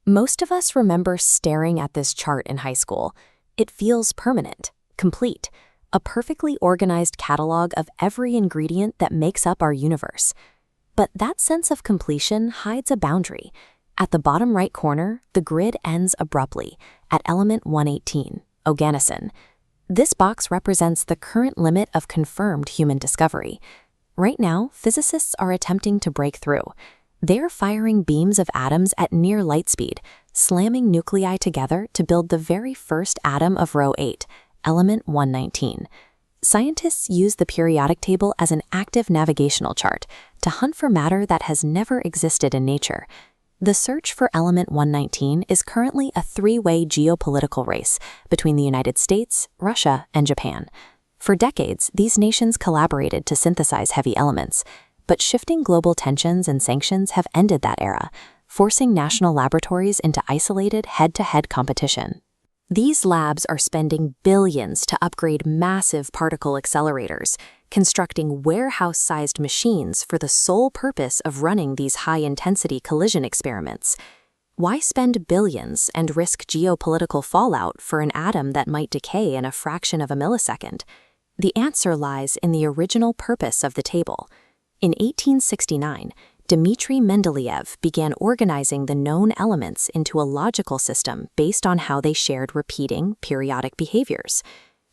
Most of us remember staring at this chart in high school. It feels permanent, complete, a perfectly organized catalog of every ingredient that makes up our universe. But that sense of completion hides a boundary. At the bottom right corner, the grid ends abruptly at element 118, oganesson. This box represents the current limit of confirmed human discovery. Right now, physicists are attempting to break through. They're firing beams of atoms at near light speed, slamming nuclei together to build the very first atom of row 8, element 119. Scientists use the periodic table as an active navigational chart to hunt for matter that has never existed in nature. The search for element 119 is currently a three-way geopolitical race between the United States, Russia, and Japan. For decades, these nations collaborated to synthesize heavy elements, but shifting global tensions and sanctions have ended that era, forcing national laboratories into isolated head-to-head competition. These labs are spending billions to upgrade massive particle accelerators, constructing warehouse-sized machines for the sole purpose of running these high-intensity collision experiments. Why spend billions and risk geopolitical fallout for an atom that might decay in a fraction of a millisecond? The answer lies in the original purpose of the table. In 1869, Dmitry Mendeleev began organizing the known elements into a logical system based on how they shared repeating, periodic behaviors.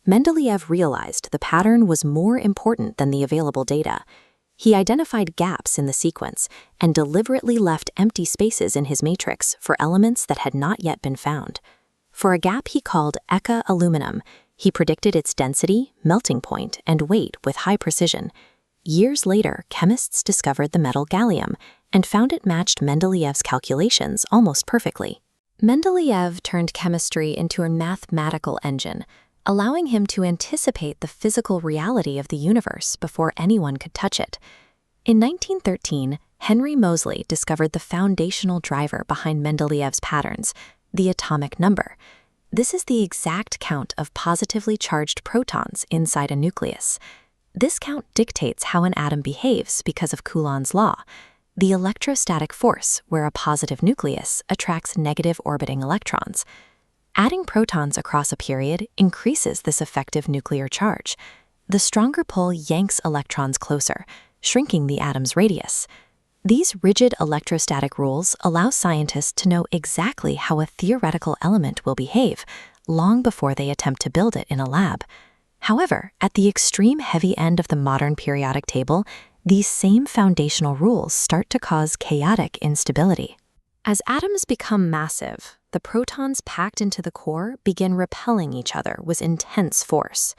Mendeleev realized the pattern was more important than the available data. He identified gaps in the sequence and deliberately left empty spaces in his matrix for elements that had not yet been found. For a gap he called Eka aluminum, he predicted its density, melting point, and weight with high precision. Years later, chemists discovered the metal gallium and found it matched Mendeleev's calculations almost perfectly. Mendeleev turned chemistry into a mathematical engine, allowing him to anticipate the physical reality of the universe before anyone could touch it. In 1913, Henry Moseley discovered the foundational driver behind Mendeleev's patterns, the atomic number. This is the exact count of positively charged protons inside a nucleus. This count dictates how an atom behaves because of Coulomb's law, the electrostatic force where a positive nucleus attracts negative orbiting electrons. Adding protons across a period increases this effective nuclear charge. The stronger pull yanks electrons closer, shrinking the atom's radius. These rigid electrostatic rules allow scientists to know exactly how a theoretical element will behave long before they attempt to build it in a lab. However, at the extreme heavy end of the modern periodic table, these same foundational rules start to cause chaotic instability. As atoms become massive, the protons packed into the core begin repelling each other with intense force.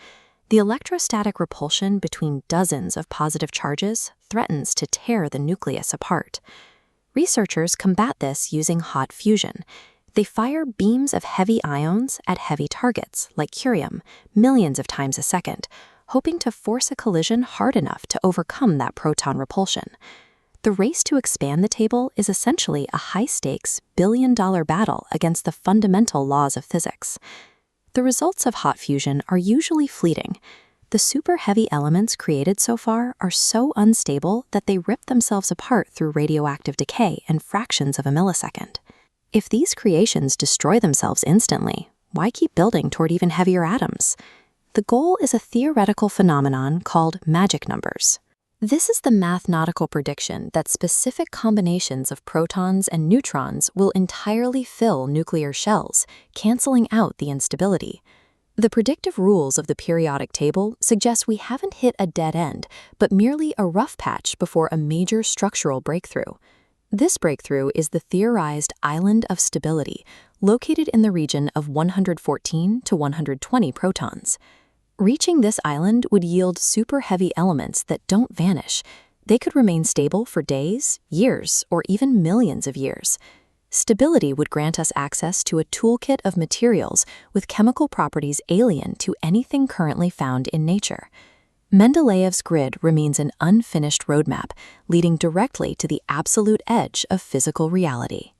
The electrostatic repulsion between dozens of positive charges threatens to tear the nucleus apart. Researchers combat this using hot fusion. They fire beams of heavy ions at heavy targets, like curium, millions of times a second, hoping to force a collision hard enough to overcome that proton repulsion. The race to expand the table is essentially a high-stakes, billion-dollar battle against the fundamental laws of physics. The results of hot fusion are usually fleeting. The super-heavy elements created so far are so unstable that they rip themselves apart through radioactive decay in fractions of a millisecond. If these creations destroy themselves instantly, why keep building toward even heavier atoms? The goal is a theoretical phenomenon called magic numbers. This is the mathematical prediction that specific combinations of protons and neutrons will entirely fill nuclear shells, canceling out the instability. The predictive rules of the periodic table suggest we haven't hit a dead end, but merely a rough patch before a major structural breakthrough. This breakthrough is the theorized island of stability, located in the region of 114 to 120 protons. Reaching this island would yield super-heavy elements that don't vanish. They could remain stable for days, years, or even millions of years. Stability would grant us access to a toolkit of materials with chemical properties alien to anything currently found in nature. Mendeleev's grid remains an unfinished roadmap, leading directly to the absolute edge of physical reality.